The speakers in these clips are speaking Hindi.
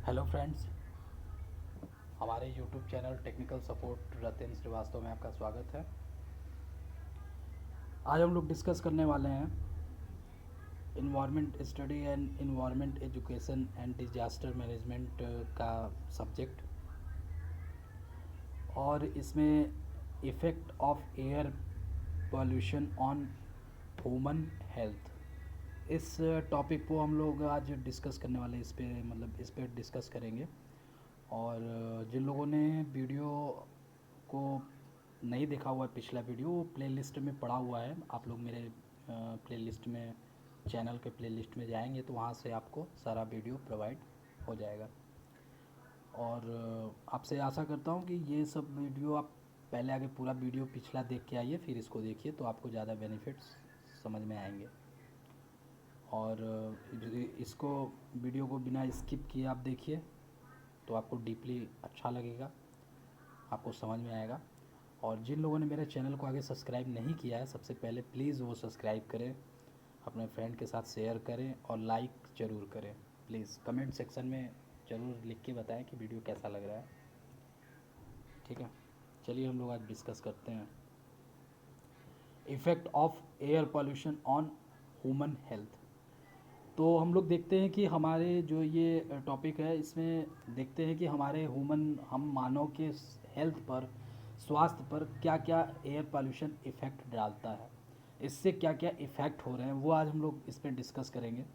हेलो फ्रेंड्स, हमारे YouTube channel technical support Ratan Srivastava में आपका स्वागत है। आज हम लोग डिस्कस करने वाले हैं environment study and environment education and disaster management का सब्जेक्ट, और इसमें effect of air pollution on human health. इस टॉपिक को हम लोग आज डिस्कस करने वाले हैं। इस पे डिस्कस करेंगे। और जिन लोगों ने वीडियो को नहीं देखा हुआ है, पिछला वीडियो वो प्लेलिस्ट में पड़ा हुआ है। आप लोग मेरे प्लेलिस्ट में, चैनल के प्लेलिस्ट में जाएंगे तो वहाँ से आपको सारा वीडियो प्रोवाइड हो जाएगा। और आपसे आशा करता हूँ कि ये सब वीडियो आप पहले आगे पूरा वीडियो पिछला देख के आइए, फिर इसको देखिए तो आपको ज़्यादा बेनिफिट्स समझ में आएंगे। और इसको वीडियो को बिना स्किप किए आप देखिए तो आपको डीपली अच्छा लगेगा, आपको समझ में आएगा। और जिन लोगों ने मेरे चैनल को आगे सब्सक्राइब नहीं किया है, सबसे पहले प्लीज़ वो सब्सक्राइब करें, अपने फ्रेंड के साथ शेयर करें और लाइक ज़रूर करें। प्लीज़ कमेंट सेक्शन में ज़रूर लिख के बताएं कि वीडियो कैसा लग रहा है। ठीक है, चलिए हम लोग आज डिस्कस करते हैं effect of air pollution on human health. तो हम लोग देखते हैं कि हमारे जो ये टॉपिक है, इसमें देखते हैं कि हमारे हम मानव के हेल्थ पर, स्वास्थ्य पर क्या क्या एयर पॉल्यूशन इफ़ेक्ट डालता है, इससे क्या क्या इफ़ेक्ट हो रहे हैं, वो आज हम लोग इस पर डिस्कस करेंगे।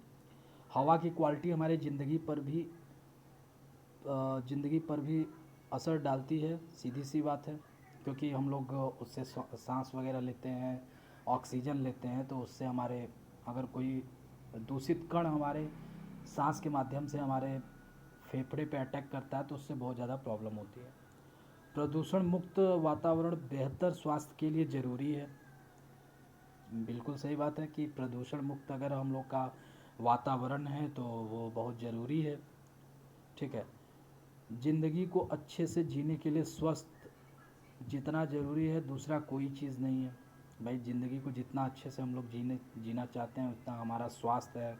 हवा की क्वालिटी हमारे ज़िंदगी पर भी असर डालती है, सीधी सी बात है। क्योंकि हम लोग उससे सांस वगैरह लेते हैं, ऑक्सीजन लेते हैं, तो उससे हमारे, अगर कोई दूषित कण हमारे सांस के माध्यम से हमारे फेफड़े पे अटैक करता है तो उससे बहुत ज़्यादा प्रॉब्लम होती है। प्रदूषण मुक्त वातावरण बेहतर स्वास्थ्य के लिए ज़रूरी है। बिल्कुल सही बात है कि प्रदूषण मुक्त अगर हम लोग का वातावरण है तो वो बहुत ज़रूरी है। ठीक है, ज़िंदगी को अच्छे से जीने के लिए स्वस्थ जितना ज़रूरी है दूसरा कोई चीज़ नहीं है। भाई, ज़िंदगी को जितना अच्छे से हम लोग जीना चाहते हैं, उतना हमारा स्वास्थ्य है।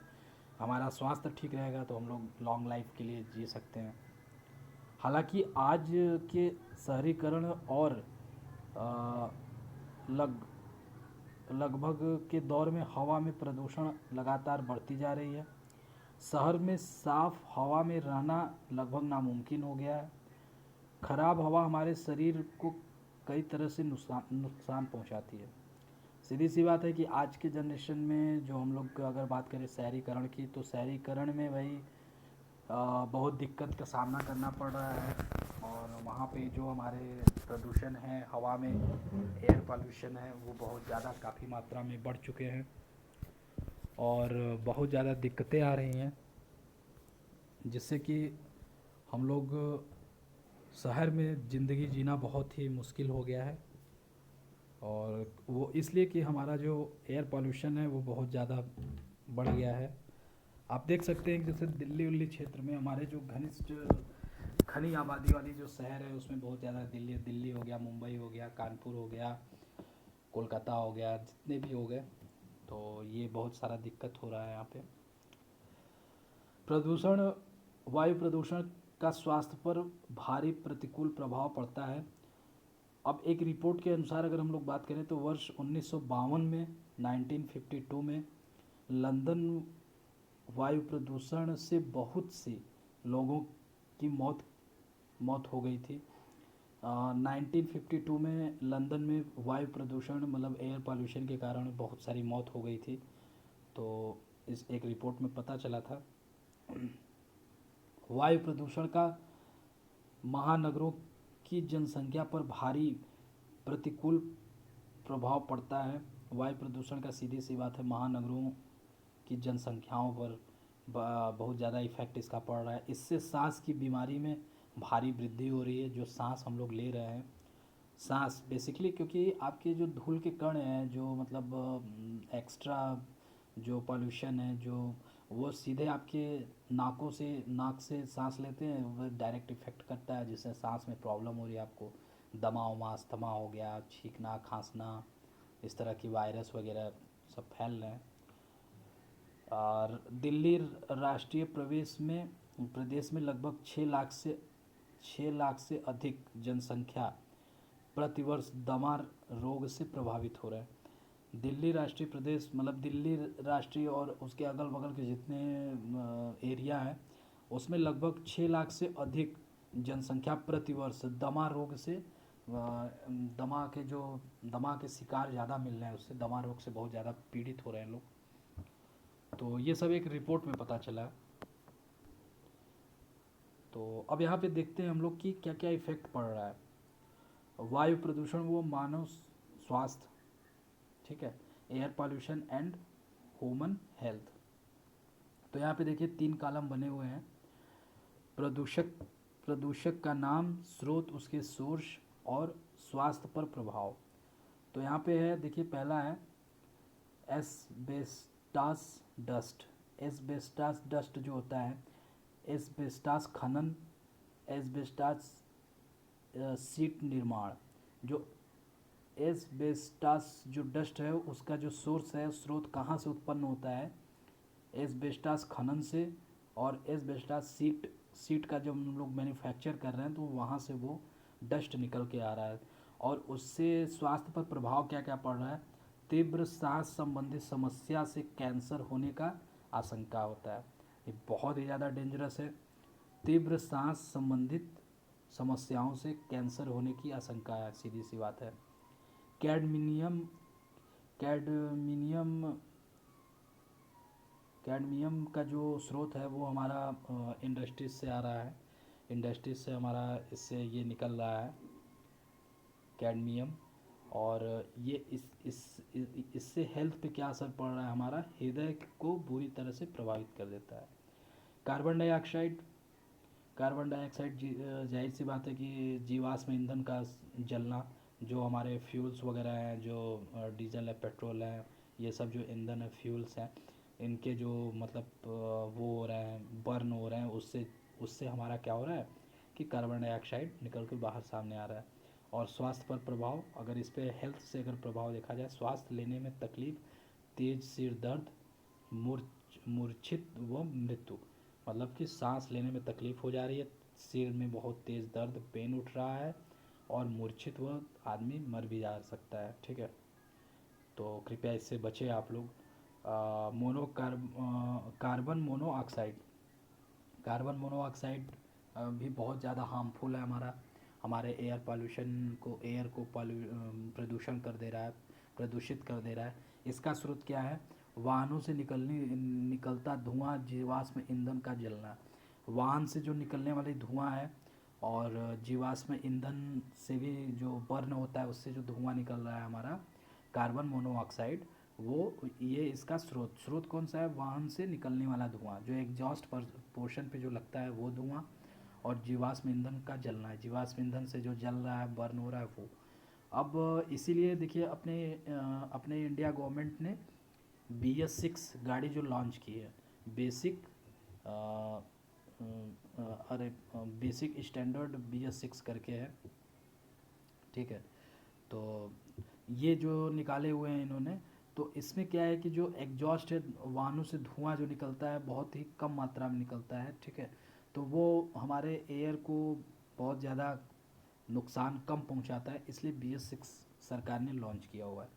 हमारा स्वास्थ्य ठीक रहेगा तो हम लोग लॉन्ग लाइफ के लिए जी सकते हैं। हालांकि आज के शहरीकरण और अ, लग लगभग के दौर में हवा में प्रदूषण लगातार बढ़ती जा रही है। शहर में साफ हवा में रहना लगभग नामुमकिन हो गया है। खराब हवा हमारे शरीर को कई तरह से नुकसान पहुंचाती है। सीधी सी बात है कि आज के जनरेशन में जो हम लोग अगर बात करें शहरीकरण की, तो शहरीकरण में भाई बहुत दिक्कत का सामना करना पड़ रहा है। और वहाँ पे जो हमारे प्रदूषण है, हवा में एयर पॉल्यूशन है, वो बहुत ज़्यादा काफ़ी मात्रा में बढ़ चुके हैं और बहुत ज़्यादा दिक्कतें आ रही हैं, जिससे कि हम लोग शहर में ज़िंदगी जीना बहुत ही मुश्किल हो गया है। और वो इसलिए कि हमारा जो एयर पॉल्यूशन है वो बहुत ज़्यादा बढ़ गया है। आप देख सकते हैं कि जैसे दिल्ली उल्ली क्षेत्र में हमारे जो घनिष्ठ घनी आबादी वाली जो शहर है, उसमें बहुत ज़्यादा दिल्ली दिल्ली हो गया, मुंबई हो गया, कानपुर हो गया, कोलकाता हो गया, जितने भी हो गए, तो ये बहुत सारा दिक्कत हो रहा है यहाँ पे। प्रदूषण, वायु प्रदूषण का स्वास्थ्य पर भारी प्रतिकूल प्रभाव पड़ता है। अब एक रिपोर्ट के अनुसार अगर हम लोग बात करें तो वर्ष 1952 में, 1952 में लंदन वायु प्रदूषण से बहुत से लोगों की मौत हो गई थी। 1952 में लंदन में वायु प्रदूषण मतलब एयर पॉल्यूशन के कारण बहुत सारी मौत हो गई थी। तो इस एक रिपोर्ट में पता चला था। वायु प्रदूषण का महानगरों की जनसंख्या पर भारी प्रतिकूल प्रभाव पड़ता है। वायु प्रदूषण का सीधी सी बात है, महानगरों की जनसंख्याओं पर बहुत ज़्यादा इफ़ेक्ट इसका पड़ रहा है। इससे सांस की बीमारी में भारी वृद्धि हो रही है। जो सांस हम लोग ले रहे हैं, सांस बेसिकली, क्योंकि आपके जो धूल के कण हैं, जो मतलब एक्स्ट्रा जो पॉल्यूशन है, जो वो सीधे आपके नाक से सांस लेते हैं, वो डायरेक्ट इफेक्ट करता है, जिससे सांस में प्रॉब्लम हो रही है आपको। दमा उमा, अस्थमा हो गया, छींकना, खांसना, इस तरह की वायरस वगैरह सब फैल रहे हैं। और दिल्ली राष्ट्रीय प्रवेश में प्रदेश में लगभग 6 लाख से अधिक जनसंख्या प्रतिवर्ष दमा रोग से प्रभावित हो रहे हैं। दिल्ली राष्ट्रीय प्रदेश मतलब दिल्ली राष्ट्रीय और उसके अगल बगल के जितने एरिया हैं उसमें लगभग 6 लाख से अधिक जनसंख्या प्रतिवर्ष दमा रोग से दमा के शिकार ज़्यादा मिल रहे हैं, उससे दमा रोग से बहुत ज़्यादा पीड़ित हो रहे हैं लोग। तो ये सब एक रिपोर्ट में पता चला है। तो अब यहाँ पे देखते हैं हम लोग कि क्या क्या इफ़ेक्ट पड़ रहा है। वायु प्रदूषण वो मानव स्वास्थ्य, ठीक है, air pollution and human health. तो यहाँ पे देखिए 3 कॉलम बने हुए हैं। प्रदूषक का नाम, स्रोत, उसके सोर्स और स्वास्थ्य पर प्रभाव। तो यहाँ पे है, देखिए पहला है एस्बेस्टास डस्ट। एस्बेस्टास डस्ट जो होता है, एस्बेस्टास खनन, एस्बेस्टास सीट निर्माण। जो एस्बेस्टास जो डस्ट है उसका जो सोर्स है, स्रोत कहाँ से उत्पन्न होता है, एस्बेस्टास खनन से। और एस्बेस्टास सीट का जब हम लोग मैन्युफैक्चर कर रहे हैं तो वहाँ से वो डस्ट निकल के आ रहा है। और उससे स्वास्थ्य पर प्रभाव क्या क्या पड़ रहा है, तीव्र सांस संबंधी समस्या से कैंसर होने का आशंका होता है। ये बहुत ही ज़्यादा डेंजरस है। तीव्र सांस संबंधित समस्याओं से कैंसर होने की आशंका है, सीधी सी बात है। कैडमिनियम कैडमिनियम कैडमियम का जो स्रोत है वो हमारा इंडस्ट्रीज से आ रहा है। इंडस्ट्रीज से हमारा इससे ये निकल रहा है कैडमियम। और ये इससे हेल्थ पे क्या असर पड़ रहा है, हमारा हृदय को बुरी तरह से प्रभावित कर देता है। कार्बन डाइऑक्साइड जाहिर सी बात है कि जीवाश्म ईंधन का जलना, जो हमारे फ्यूल्स वगैरह हैं, जो डीजल है, पेट्रोल है, ये सब जो ईंधन है, फ्यूल्स हैं, इनके जो मतलब वो हो रहे हैं, बर्न हो रहे हैं, उससे उससे हमारा क्या हो रहा है कि कार्बन डाइऑक्साइड निकल के बाहर सामने आ रहा है। और स्वास्थ्य पर प्रभाव, अगर इस पर हेल्थ से अगर प्रभाव देखा जाए, श्वास लेने में तकलीफ, तेज सिर दर्द, मूर्छित व मृत्यु। मतलब कि सांस लेने में तकलीफ हो जा रही है, सिर में बहुत तेज़ दर्द, पेन उठ रहा है, और मूर्छित व आदमी मर भी जा सकता है, ठीक है। तो कृपया इससे बचें आप लोग। कार्बन मोनोऑक्साइड भी बहुत ज़्यादा हार्मफुल है, हमारे एयर को प्रदूषण कर दे रहा है, प्रदूषित कर दे रहा है। इसका स्रोत क्या है, वाहनों से निकलता धुआं, जीवाश्म ईंधन का जलना। वाहन से जो निकलने वाली धुआं है और जीवाश्म ईंधन से भी जो बर्न होता है उससे जो धुआं निकल रहा है हमारा कार्बन मोनोऑक्साइड, वो ये इसका स्रोत कौन सा है, वाहन से निकलने वाला धुआं, जो एग्जॉस्ट पोर्शन पे जो लगता है वो धुआं, और जीवाश्म ईंधन का जलना है, जीवाश्म ईंधन से जो जल रहा है, बर्न हो रहा है वो। अब इसीलिए देखिए अपने इंडिया गवर्नमेंट ने BS6 गाड़ी जो लॉन्च की है, बेसिक बेसिक स्टैंडर्ड BS6 करके है, ठीक है। तो ये जो निकाले हुए हैं इन्होंने, तो इसमें क्या है कि जो एग्जॉस्ट है, वाहनों से धुआं जो निकलता है बहुत ही कम मात्रा में निकलता है, ठीक है। तो वो हमारे एयर को बहुत ज़्यादा नुकसान कम पहुंचाता है, इसलिए BS6 सरकार ने लॉन्च किया हुआ है।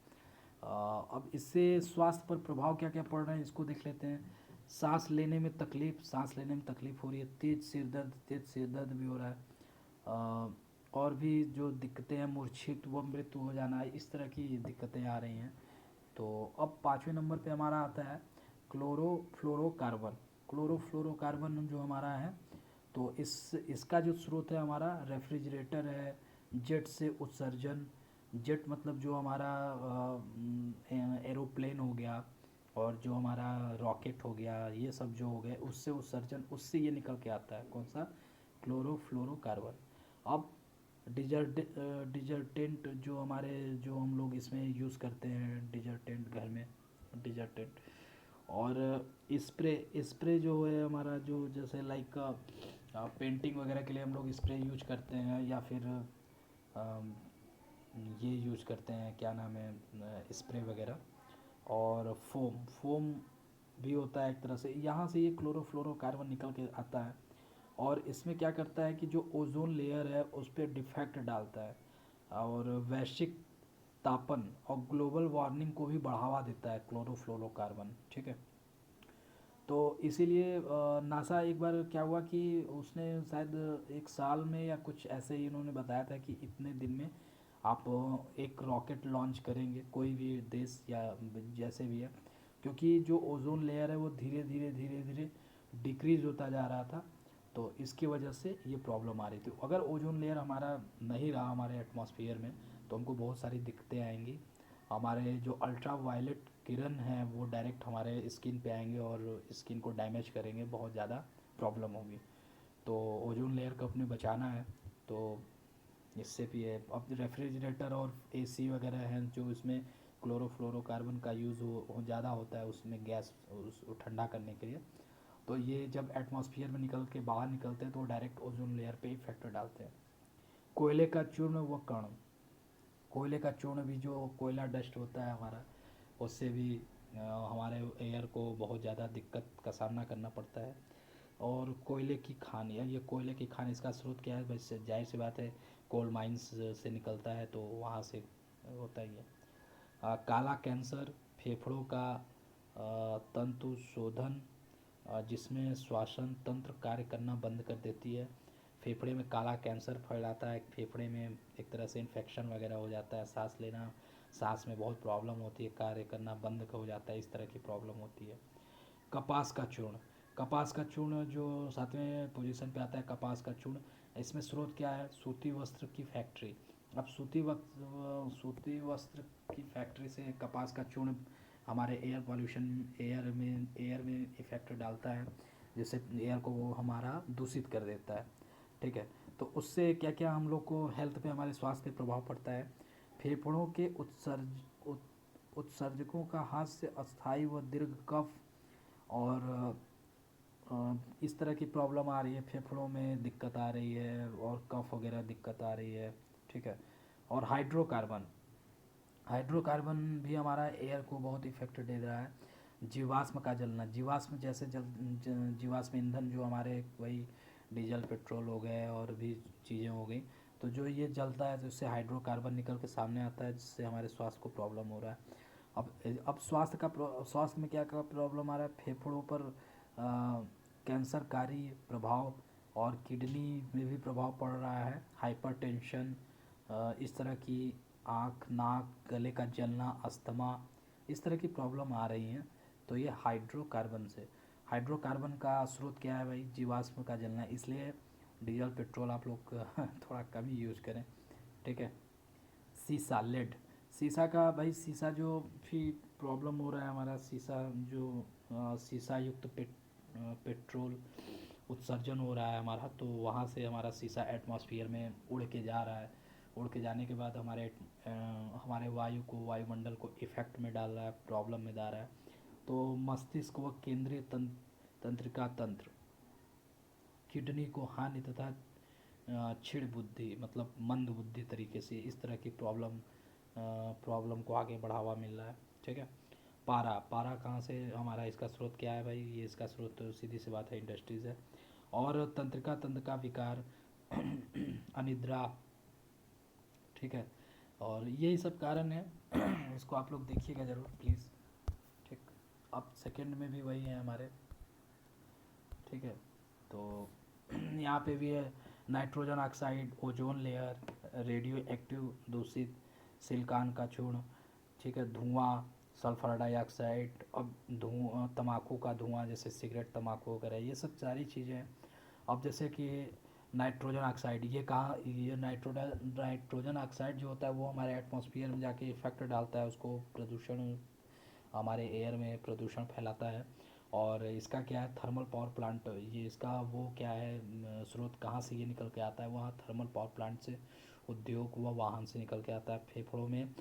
अब इससे स्वास्थ्य पर प्रभाव क्या क्या पड़ रहे हैं इसको देख लेते हैं। सांस लेने में तकलीफ हो रही है, तेज सिर दर्द भी हो रहा है, और भी जो दिक्कतें हैं, मूर्छित व मृत्यु हो जाना, इस तरह की दिक्कतें आ रही हैं। तो अब 5वें नंबर पे हमारा आता है क्लोरोफ्लोरोकार्बन जो हमारा है। तो इसका जो स्रोत है हमारा रेफ्रिजरेटर है, जेट से उत्सर्जन, जेट मतलब जो हमारा एरोप्लेन हो गया, और जो हमारा रॉकेट हो गया, ये सब जो हो गए, उससे उत्सर्जन, उससे ये निकल के आता है कौन सा, क्लोरोफ्लोरोकार्बन। अब डिजर्टेंट जो हम लोग इसमें यूज़ करते हैं, डिजर्टेंट घर में, डिजर्टेंट और स्प्रे जो है हमारा, जो जैसे लाइक पेंटिंग वगैरह के लिए हम लोग स्प्रे यूज करते हैं, या फिर ये यूज करते हैं, क्या नाम है, स्प्रे वगैरह। और फोम भी होता है एक तरह से, यहाँ से ये क्लोरोफ्लोरोकार्बन निकल के आता है। और इसमें क्या करता है कि जो ओजोन लेयर है उस पर डिफेक्ट डालता है और वैश्विक तापन और ग्लोबल वार्मिंग को भी बढ़ावा देता है क्लोरोफ्लोरोकार्बन, ठीक है। तो इसीलिए नासा एक बार क्या हुआ कि उसने शायद एक साल में या कुछ ऐसे ही उन्होंने बताया था कि इतने दिन में आप एक रॉकेट लॉन्च करेंगे, कोई भी देश या जैसे भी है, क्योंकि जो ओजोन लेयर है वो धीरे धीरे धीरे धीरे डिक्रीज होता जा रहा था। तो इसकी वजह से ये प्रॉब्लम आ रही थी। अगर ओजोन लेयर हमारा नहीं रहा हमारे एटमॉस्फेयर में तो हमको बहुत सारी दिक्कतें आएंगी। हमारे जो अल्ट्रा वायलेट किरण हैं वो डायरेक्ट हमारे स्किन पे आएंगे और स्किन को डैमेज करेंगे, बहुत ज़्यादा प्रॉब्लम होगी। तो ओजोन लेयर को अपने बचाना है। तो इससे भी है, अब रेफ्रिजरेटर और एसी वगैरह हैं जो इसमें क्लोरोफ्लोरोकार्बन का यूज़ हो ज़्यादा होता है उसमें, गैस उस ठंडा करने के लिए। तो ये जब एटमॉस्फेयर में निकल के बाहर निकलते हैं तो डायरेक्ट ओजोन लेयर पे इफेक्ट डालते हैं। कोयले का चूर्ण व कण, कोयले का चूर्ण भी, जो कोयला डस्ट होता है हमारा, उससे भी हमारे एयर को बहुत ज़्यादा दिक्कत का सामना करना पड़ता है। और कोयले की खान, या ये कोयले की खान इसका स्रोत क्या है, बस जाहिर सी बात है कोल माइंस से निकलता है तो वहाँ से होता ही है। काला कैंसर, फेफड़ों का तंतु शोधन, जिसमें श्वसन तंत्र कार्य करना बंद कर देती है। फेफड़े में काला कैंसर फैलाता है, फेफड़े में एक तरह से इन्फेक्शन वगैरह हो जाता है, सांस लेना, सांस में बहुत प्रॉब्लम होती है, कार्य करना बंद हो जाता है, इस तरह की प्रॉब्लम होती है। कपास का चूर्ण, कपास का चूर्ण जो सातवें पोजीशन पे आता है, कपास का चूर्ण, इसमें स्रोत क्या है, सूती वस्त्र की फैक्ट्री। अब सूती वस्त्र की फैक्ट्री से कपास का चूर्ण हमारे एयर पॉल्यूशन, एयर में इफेक्ट डालता है, जिससे एयर को वो हमारा दूषित कर देता है, ठीक है। तो उससे क्या क्या हम लोग को हेल्थ पे, हमारे स्वास्थ्य पे प्रभाव पड़ता है। फेफड़ों के उत्सर्जकों का हाथ से अस्थायी व दीर्घ कफ और इस तरह की प्रॉब्लम आ रही है, फेफड़ों में दिक्कत आ रही है और कफ वगैरह दिक्कत आ रही है, ठीक है। और हाइड्रोकार्बन, हाइड्रोकार्बन भी हमारा एयर को बहुत इफेक्ट दे रहा है। जीवाश्म का जलना, जीवाश्म जैसे जीवाश्म ईंधन जो हमारे वही डीजल पेट्रोल हो गए और भी चीज़ें हो गई, तो जो ये जलता है तो उससे हाइड्रोकार्बन निकल के सामने आता है, जिससे हमारे स्वास्थ्य को प्रॉब्लम हो रहा है। अब स्वास्थ्य में क्या क्या प्रॉब्लम आ रहा है, फेफड़ों पर कैंसरकारी प्रभाव और किडनी में भी प्रभाव पड़ रहा है, हाइपरटेंशन, इस तरह की आँख नाक गले का जलना, अस्थमा, इस तरह की प्रॉब्लम आ रही हैं। तो ये हाइड्रोकार्बन से, हाइड्रोकार्बन का स्रोत क्या है भाई, जीवाश्म का जलना, इसलिए डीजल पेट्रोल आप लोग थोड़ा कम ही यूज़ करें, ठीक है। शीशा, लेड, शीशा का भाई, शीशा जो भी प्रॉब्लम हो रहा है हमारा, शीशा जो शीशा युक्त पेट्रोल उत्सर्जन हो रहा है हमारा, तो वहाँ से हमारा शीशा एटमॉस्फेयर में उड़ के जा रहा है। उड़ के जाने के बाद हमारे वायु को, वायुमंडल को इफ़ेक्ट में डाल रहा है, प्रॉब्लम में डाल रहा है। तो मस्तिष्क व केंद्रीय तंत्रिका तंत्र, किडनी को हानि तथा क्षीण बुद्धि, मतलब मंद बुद्धि तरीके से, इस तरह की प्रॉब्लम को आगे बढ़ावा मिल रहा है, ठीक है। पारा, पारा कहाँ से हमारा, इसका स्रोत क्या है भाई, ये इसका स्रोत तो सीधी सी बात है इंडस्ट्रीज़ है। और तंत्रिका तंत्र का विकार, अनिद्रा, ठीक है। और यही सब कारण है। इसको आप लोग देखिएगा ज़रूर प्लीज़, ठीक। अब सेकंड में भी वही है हमारे, ठीक है। तो यहाँ पे भी है nitrogen oxide, ozone layer, radio active दूषित सिलिकॉन का चूर्ण, ठीक है, धुआं, सल्फर डाइऑक्साइड, अब धुआं, तम्बाकू का धुआं जैसे सिगरेट तम्बाकू वगैरह, ये सब सारी चीज़ें हैं। अब जैसे कि नाइट्रोजन ऑक्साइड, ये कहाँ, ये नाइट्रोजन ऑक्साइड जो होता है वो हमारे एटमॉस्फेयर में जाके इफेक्ट डालता है, उसको प्रदूषण, हमारे एयर में प्रदूषण फैलाता है। और इसका क्या है, थर्मल पावर प्लांट, ये इसका वो क्या है, स्रोत कहाँ से ये निकल के आता है, वहाँ थर्मल पावर प्लांट से, उद्योग व वाहन से निकल के आता है। फेफड़ों में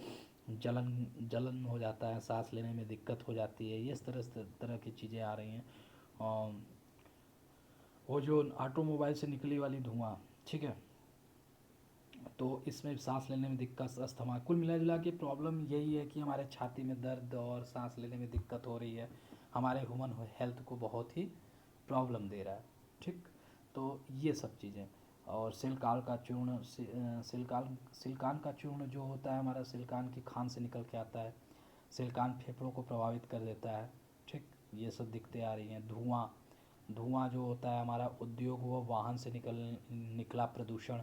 जलन जलन हो जाता है, सांस लेने में दिक्कत हो जाती है, ये इस तरह की चीज़ें आ रही हैं। वो जो ऑटोमोबाइल से निकली वाली धुआं, ठीक है, तो इसमें सांस लेने में दिक्कत, अस्थमा, कुल मिला जुला के प्रॉब्लम यही है कि हमारे छाती में दर्द और सांस लेने में दिक्कत हो रही है, हमारे ह्यूमन हेल्थ को बहुत ही प्रॉब्लम दे रहा है, ठीक। तो ये सब चीज़ें। और सिलिकाल का चूर्ण, सिलिकान का चूर्ण जो होता है हमारा, सिलिकान की खान से निकल के आता है। सिलिकान फेफड़ों को प्रभावित कर देता है। ठीक, ये सब दिक्कतें आ रही हैं। धुआं, धुआं जो होता है हमारा उद्योग व वाहन से निकला प्रदूषण।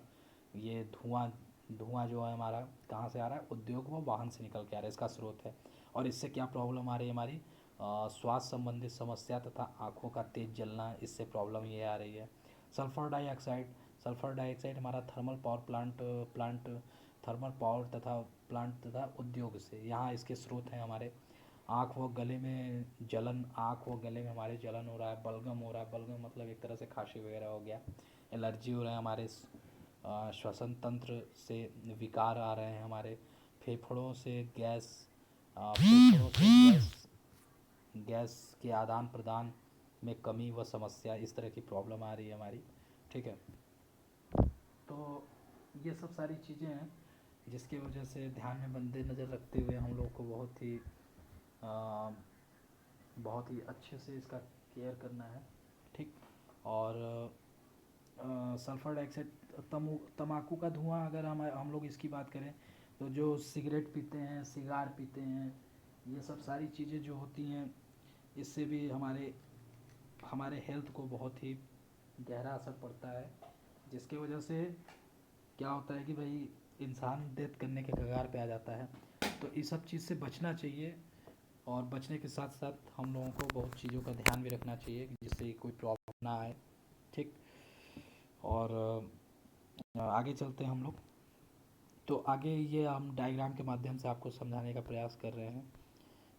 ये धुआं, धुआं जो है हमारा कहाँ से आ रहा है? उद्योग व वाहन से निकल के आ रहा है, इसका स्रोत है। और इससे क्या प्रॉब्लम आ रही है हमारी? श्वास संबंधित समस्या तथा आँखों का तेज जलना, इससे प्रॉब्लम ये आ रही है। सल्फर डाइऑक्साइड, सल्फर डाइऑक्साइड हमारा thermal power plant thermal power तथा प्लांट तथा उद्योग से, यहाँ इसके स्रोत हैं हमारे। आँख व गले में जलन, आँख व गले में हमारे जलन हो रहा है, बलगम हो रहा है। बलगम मतलब एक तरह से खांसी वगैरह हो गया। एलर्जी हो रहा है हमारे, श्वसन तंत्र से विकार आ रहे हैं हमारे। फेफड़ों से गैस, फेफड़ों से गैस के आदान प्रदान में कमी व समस्या, इस तरह की प्रॉब्लम आ रही है हमारी। ठीक है, तो ये सब सारी चीज़ें हैं जिसकी वजह से ध्यान में बंदे नज़र रखते हुए हम लोग को आ, बहुत ही अच्छे से इसका केयर करना है। ठीक, और सल्फर डाइऑक्साइड, तम्बाकू का धुआं, अगर हम लोग इसकी बात करें तो जो सिगरेट पीते हैं, सिगार पीते हैं, ये सब सारी चीज़ें जो होती हैं, इससे भी हमारे हमारे हेल्थ को बहुत ही गहरा असर पड़ता है। जिसके वजह से क्या होता है कि भाई इंसान डेथ करने के कगार पे आ जाता है। तो इस सब चीज़ से बचना चाहिए। और बचने के साथ साथ हम लोगों को बहुत चीज़ों का ध्यान भी रखना चाहिए जिससे कोई प्रॉब्लम ना आए। ठीक, और आगे चलते हैं हम लोग। तो आगे ये हम डायग्राम के माध्यम से आपको समझाने का प्रयास कर रहे हैं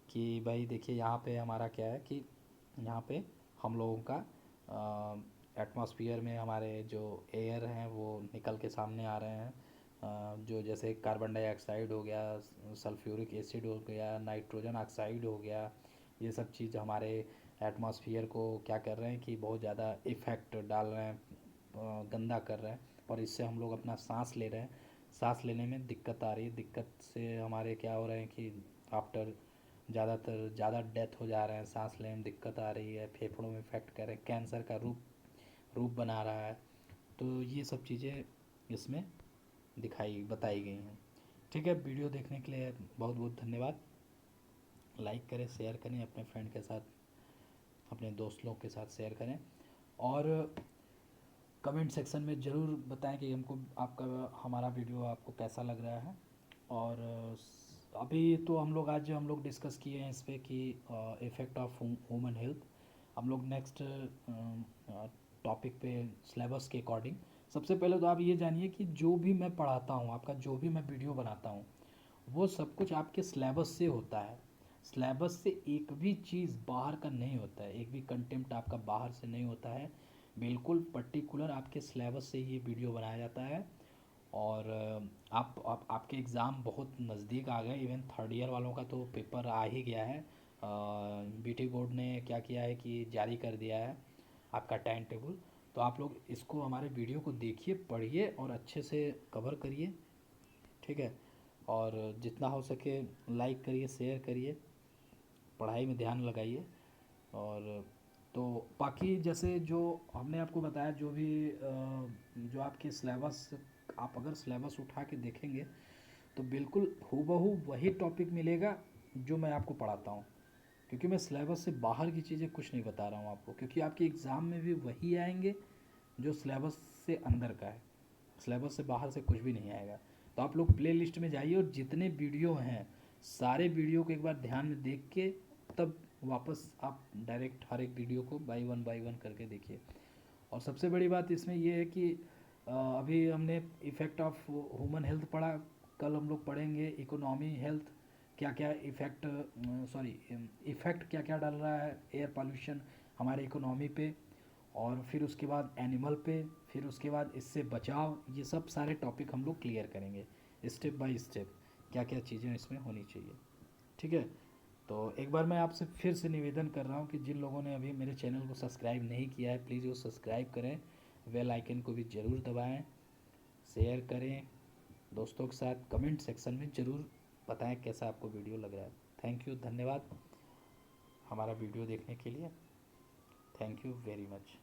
कि भाई देखिए यहाँ पे हमारा क्या है कि यहाँ पे हम लोगों का एटमॉस्फेयर में हमारे जो एयर हैं वो निकल के सामने आ रहे हैं। जो जैसे कार्बन डाइऑक्साइड हो गया, सल्फ्यूरिक एसिड हो गया, नाइट्रोजन ऑक्साइड हो गया, ये सब चीज़ हमारे एटमॉस्फेयर को क्या कर रहे हैं कि बहुत ज़्यादा इफ़ेक्ट डाल रहे हैं, गंदा कर रहे हैं। और इससे हम लोग अपना सांस ले रहे हैं, सांस लेने में दिक्कत आ रही है। दिक्कत से हमारे क्या हो रहे हैं कि आफ्टर ज़्यादा डेथ हो जा रहे हैं, सांस लेने में दिक्कत आ रही है, फेफड़ों में इफेक्ट कर रहे हैं, कैंसर का रूप बना रहा है। तो ये सब चीज़ें इसमें बताई गई हैं। ठीक है, वीडियो देखने के लिए बहुत बहुत धन्यवाद। लाइक करें, शेयर करें अपने फ्रेंड के साथ, अपने दोस्त लोग के साथ शेयर करें। और कमेंट सेक्शन में ज़रूर बताएं कि हमको आपका हमारा वीडियो आपको कैसा लग रहा है। और अभी तो आज हम लोग डिस्कस किए हैं इस पर कि इफ़ेक्ट ऑफ ह्यूमन हेल्थ। हम लोग नेक्स्ट टॉपिक पे सिलेबस के अकॉर्डिंग, सबसे पहले तो आप ये जानिए कि जो भी मैं पढ़ाता हूँ, आपका जो भी मैं वीडियो बनाता हूँ, वो सब कुछ आपके सिलेबस से होता है। सिलेबस से एक भी चीज़ बाहर का नहीं होता है, एक भी कंटेंट आपका बाहर से नहीं होता है। बिल्कुल पर्टिकुलर आपके सिलेबस से ये वीडियो बनाया जाता है। और आपके एग्ज़ाम बहुत नज़दीक आ गए। इवन थर्ड ईयर वालों का तो पेपर आ ही गया है। बीटी बोर्ड ने क्या किया है कि जारी कर दिया है आपका टाइम टेबल। तो आप लोग इसको, हमारे वीडियो को देखिए, पढ़िए और अच्छे से कवर करिए। ठीक है, और जितना हो सके लाइक करिए, शेयर करिए, पढ़ाई में ध्यान लगाइए। और तो बाकी जैसे जो हमने आपको बताया, जो आपके सिलेबस, आप अगर सिलेबस उठा के देखेंगे तो बिल्कुल हूबहू वही टॉपिक मिलेगा जो मैं आपको पढ़ाता हूँ। क्योंकि मैं सिलेबस से बाहर की चीज़ें कुछ नहीं बता रहा हूँ आपको, क्योंकि आपके एग्ज़ाम में भी वही आएंगे जो सिलेबस से अंदर का है। सिलेबस से बाहर से कुछ भी नहीं आएगा। तो आप लोग प्ले लिस्ट में जाइए और जितने वीडियो हैं सारे वीडियो को एक बार ध्यान में देख के तब वापस आप डायरेक्ट हर एक वीडियो को बाई वन करके देखिए। और सबसे बड़ी बात इसमें ये है कि अभी हमने इफ़ेक्ट ऑफ ह्यूमन हेल्थ पढ़ा, कल हम लोग पढ़ेंगे इकोनॉमी हेल्थ, क्या क्या इफ़ेक्ट क्या क्या डाल रहा है एयर पॉल्यूशन हमारे इकोनॉमी पे। और फिर उसके बाद एनिमल पे, फिर उसके बाद इससे बचाव, ये सब सारे टॉपिक हम लोग क्लियर करेंगे स्टेप बाय स्टेप, क्या क्या चीज़ें इसमें होनी चाहिए। ठीक है, तो एक बार मैं आपसे फिर से निवेदन कर रहा हूँ कि जिन लोगों ने अभी मेरे चैनल को सब्सक्राइब नहीं किया है, प्लीज़ वो सब्सक्राइब करें, बेल आइकन को भी ज़रूर दबाएं, शेयर करें दोस्तों के साथ। कमेंट सेक्शन में ज़रूर बताएं कैसा आपको वीडियो लग रहा है। थैंक यू, धन्यवाद हमारा वीडियो देखने के लिए। Thank you very much.